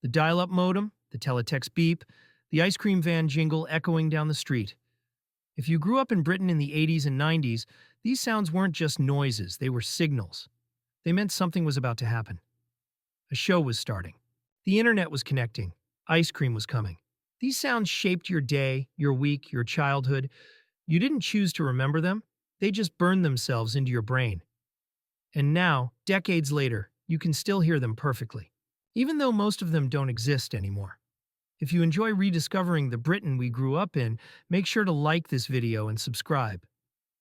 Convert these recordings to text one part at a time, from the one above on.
The dial-up modem, the teletext beep, the ice cream van jingle echoing down the street. If you grew up in Britain in the 80s and 90s, these sounds weren't just noises, they were signals. They meant something was about to happen. A show was starting. The internet was connecting. Ice cream was coming. These sounds shaped your day, your week, your childhood. You didn't choose to remember them. They just burned themselves into your brain. And now, decades later, you can still hear them perfectly, even though most of them don't exist anymore. If you enjoy rediscovering the Britain we grew up in, make sure to like this video and subscribe,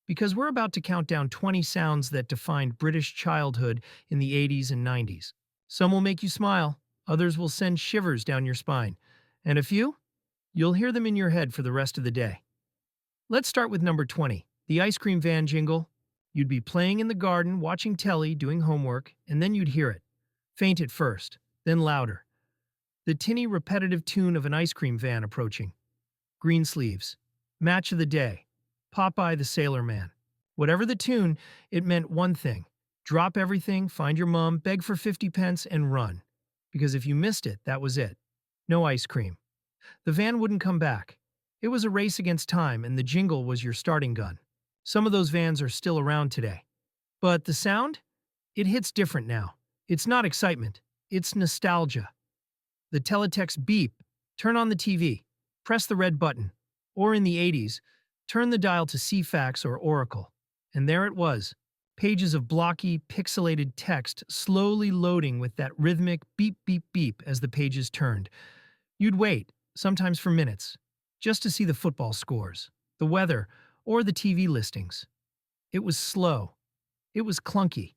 because we're about to count down 20 sounds that defined British childhood in the 80s and 90s. Some will make you smile, others will send shivers down your spine, and a few, you'll hear them in your head for the rest of the day. Let's start with number 20, the ice cream van jingle. You'd be playing in the garden, watching telly, doing homework, and then you'd hear it. Faint at first, then louder. The tinny, repetitive tune of an ice cream van approaching. Green sleeves. Match of the day. Popeye the Sailor Man. Whatever the tune, it meant one thing. Drop everything, find your mom, beg for 50 pence, and run. Because if you missed it, that was it. No ice cream. The van wouldn't come back. It was a race against time, and the jingle was your starting gun. Some of those vans are still around today. But the sound? It hits different now. It's not excitement. It's nostalgia. The teletext beep, turn on the TV, press the red button, or in the 80s, turn the dial to CFAX or Oracle. And there it was, pages of blocky, pixelated text slowly loading with that rhythmic beep beep beep as the pages turned. You'd wait, sometimes for minutes, just to see the football scores, the weather, or the TV listings. It was slow. It was clunky.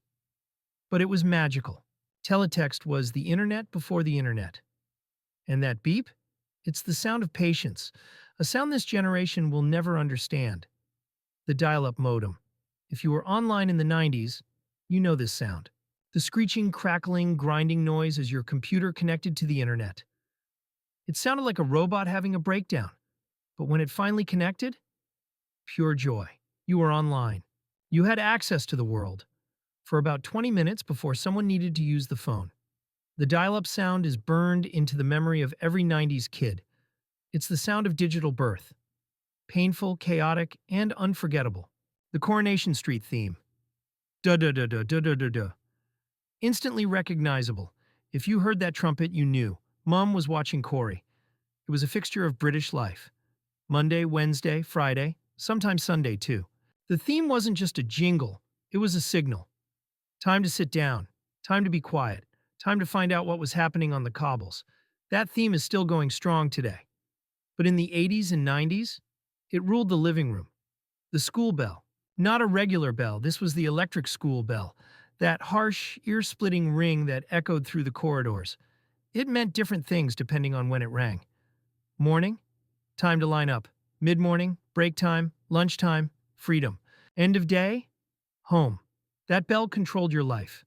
But it was magical. Teletext was the internet before the internet. And that beep? It's the sound of patience, a sound this generation will never understand. The dial-up modem. If you were online in the 90s, you know this sound. The screeching, crackling, grinding noise as your computer connected to the internet. It sounded like a robot having a breakdown. But when it finally connected, pure joy. You were online. You had access to the world for about 20 minutes before someone needed to use the phone. The dial-up sound is burned into the memory of every 90s kid. It's the sound of digital birth. Painful, chaotic, and unforgettable. The Coronation Street theme. Da-da-da-da-da-da-da-da. Instantly recognizable. If you heard that trumpet, you knew. Mom was watching Corey. It was a fixture of British life. Monday, Wednesday, Friday, sometimes Sunday too. The theme wasn't just a jingle, it was a signal. Time to sit down, time to be quiet, time to find out what was happening on the cobbles. That theme is still going strong today. But in the 80s and 90s, it ruled the living room. The school bell. Not a regular bell, this was the electric school bell. That harsh, ear-splitting ring that echoed through the corridors. It meant different things depending on when it rang. Morning? Time to line up. Mid-morning? Break time? Lunchtime? Freedom. End of day? Home. That bell controlled your life.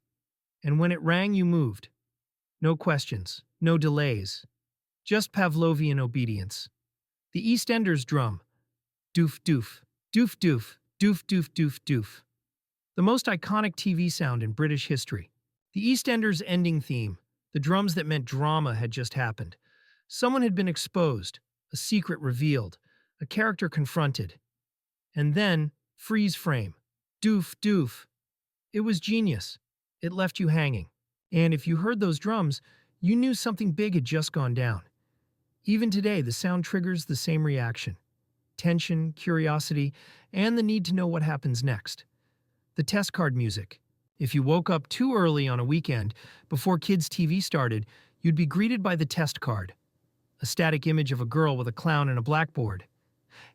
And when it rang, you moved. No questions. No delays. Just Pavlovian obedience. The EastEnders drum. Doof doof. Doof doof. Doof doof doof doof. The most iconic TV sound in British history. The EastEnders ending theme. The drums that meant drama had just happened. Someone had been exposed. A secret revealed. A character confronted. And then, freeze frame. Doof doof. It was genius. It left you hanging. And if you heard those drums, you knew something big had just gone down. Even today, the sound triggers the same reaction. Tension, curiosity, and the need to know what happens next. The test card music. If you woke up too early on a weekend, before kids' TV started, you'd be greeted by the test card. A static image of a girl with a clown and a blackboard.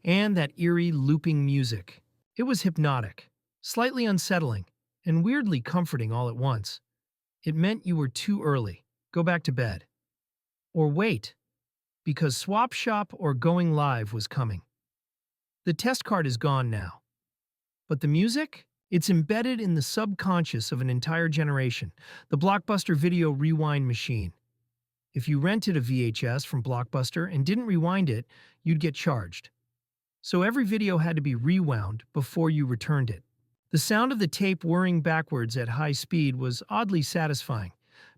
And that eerie, looping music. It was hypnotic, slightly unsettling, and weirdly comforting all at once. It meant you were too early. Go back to bed. Or wait, because Swap Shop or Going Live was coming. The test card is gone now. But the music? It's embedded in the subconscious of an entire generation, the Blockbuster video rewind machine. If you rented a VHS from Blockbuster and didn't rewind it, you'd get charged. So every video had to be rewound before you returned it. The sound of the tape whirring backwards at high speed was oddly satisfying,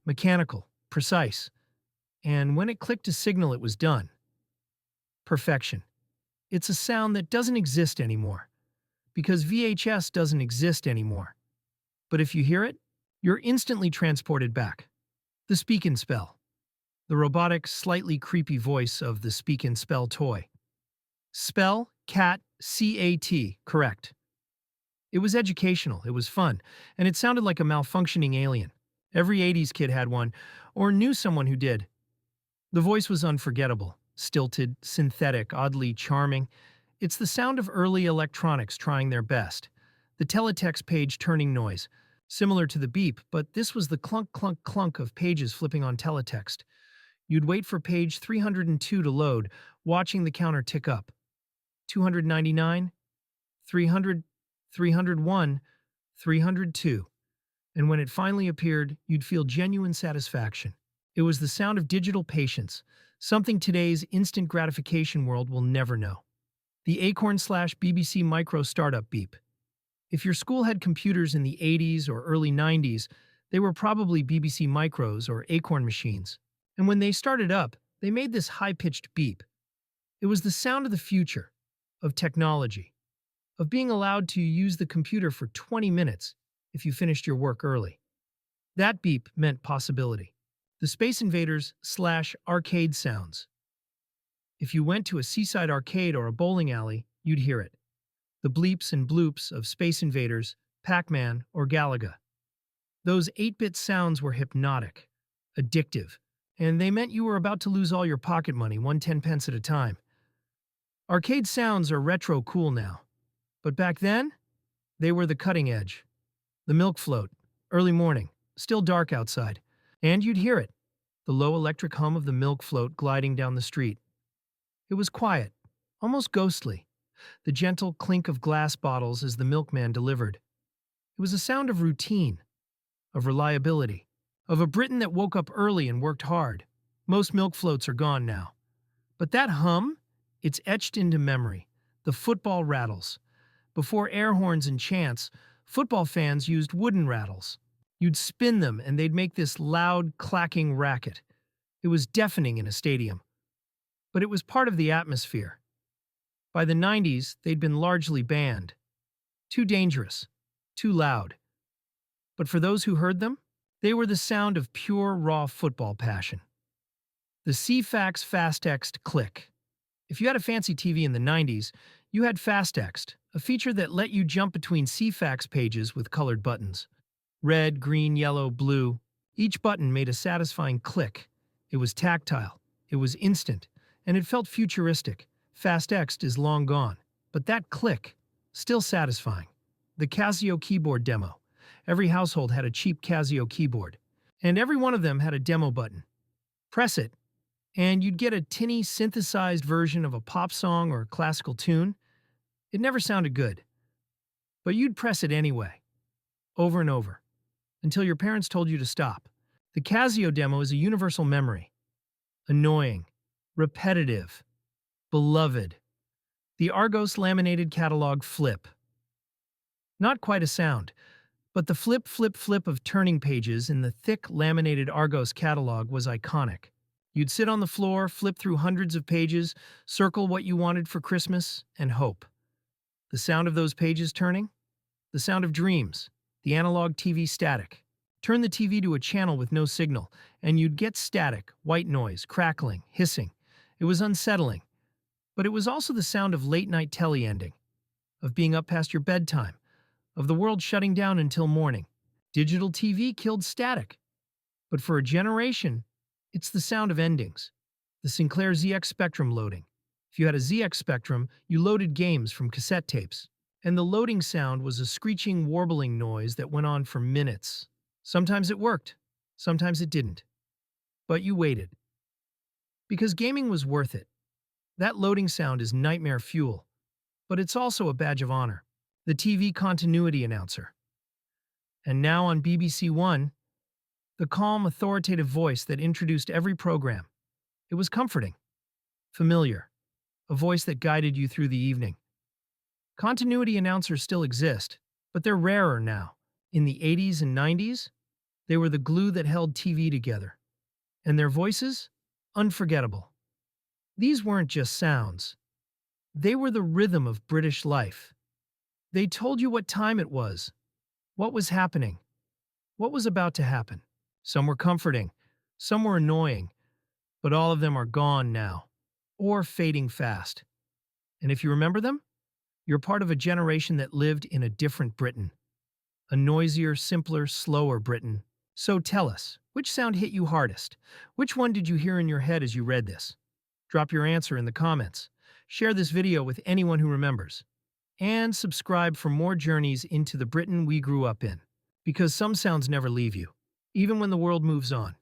mechanical, precise. and when it clicked a signal, it was done. Perfection. It's a sound that doesn't exist anymore, because VHS doesn't exist anymore. But if you hear it, you're instantly transported back. The Speak and Spell. The robotic, slightly creepy voice of the Speak and Spell toy. Spell, cat, C-A-T, correct. It was educational, it was fun, and it sounded like a malfunctioning alien. Every 80s kid had one, or knew someone who did. The voice was unforgettable, stilted, synthetic, oddly charming. It's the sound of early electronics trying their best. The teletext page turning noise, similar to the beep, but this was the clunk, clunk, clunk of pages flipping on teletext. You'd wait for page 302 to load, watching the counter tick up. 299, 300, 301, 302. And when it finally appeared, you'd feel genuine satisfaction. It was the sound of digital patience, something today's instant gratification world will never know. The Acorn/BBC Micro startup beep. If your school had computers in the 80s or early 90s, they were probably BBC Micros or Acorn machines. And when they started up, they made this high-pitched beep. It was the sound of the future, of technology, of being allowed to use the computer for 20 minutes if you finished your work early. That beep meant possibility. The Space Invaders/arcade sounds. If you went to a seaside arcade or a bowling alley, you'd hear it. The bleeps and bloops of Space Invaders, Pac-Man, or Galaga. Those 8-bit sounds were hypnotic, addictive, and they meant you were about to lose all your pocket money, 10 pence at a time. Arcade sounds are retro cool now, but back then, they were the cutting edge. The milk float, early morning, still dark outside, and you'd hear it, the low electric hum of the milk float gliding down the street. It was quiet, almost ghostly, the gentle clink of glass bottles as the milkman delivered. It was a sound of routine, of reliability, of a Briton that woke up early and worked hard. Most milk floats are gone now. But that hum, it's etched into memory. The football rattles. Before air horns and chants, football fans used wooden rattles. You'd spin them and they'd make this loud, clacking racket. It was deafening in a stadium. But it was part of the atmosphere. By the 90s, they'd been largely banned. Too dangerous, too loud. But for those who heard them, they were the sound of pure, raw football passion. The CFAX FastText click. If you had a fancy TV in the 90s, you had FastText, a feature that let you jump between CFAX pages with colored buttons. Red, green, yellow, blue. Each button made a satisfying click. It was tactile, it was instant, and it felt futuristic. FastText is long gone, but that click, still satisfying. The Casio keyboard demo. Every household had a cheap Casio keyboard, and every one of them had a demo button. Press it, and you'd get a tinny, synthesized version of a pop song or classical tune. It never sounded good, but you'd press it anyway, over and over, until your parents told you to stop. The Casio demo is a universal memory. Annoying, repetitive, beloved. The Argos laminated catalog flip. Not quite a sound, but the flip, flip, flip of turning pages in the thick laminated Argos catalog was iconic. You'd sit on the floor, flip through hundreds of pages, circle what you wanted for Christmas, and hope. The sound of those pages turning? The sound of dreams, the analog TV static. Turn the TV to a channel with no signal, and you'd get static, white noise, crackling, hissing. It was unsettling. But it was also the sound of late-night telly ending, of being up past your bedtime, of the world shutting down until morning. Digital TV killed static. But for a generation, it's the sound of endings. The Sinclair ZX Spectrum loading. If you had a ZX Spectrum, you loaded games from cassette tapes. And the loading sound was a screeching, warbling noise that went on for minutes. Sometimes it worked, sometimes it didn't. But you waited. Because gaming was worth it. That loading sound is nightmare fuel, but it's also a badge of honor. The TV continuity announcer. And now on BBC One, the calm, authoritative voice that introduced every program. It was comforting, familiar, a voice that guided you through the evening. Continuity announcers still exist, but they're rarer now. In the 80s and 90s, they were the glue that held TV together. And their voices? Unforgettable. These weren't just sounds. They were the rhythm of British life. They told you what time it was, what was happening, what was about to happen. Some were comforting, some were annoying, but all of them are gone now, or fading fast. And if you remember them, you're part of a generation that lived in a different Britain. A noisier, simpler, slower Britain. So tell us, which sound hit you hardest? Which one did you hear in your head as you read this? Drop your answer in the comments. Share this video with anyone who remembers. And subscribe for more journeys into the Britain we grew up in. Because some sounds never leave you, even when the world moves on.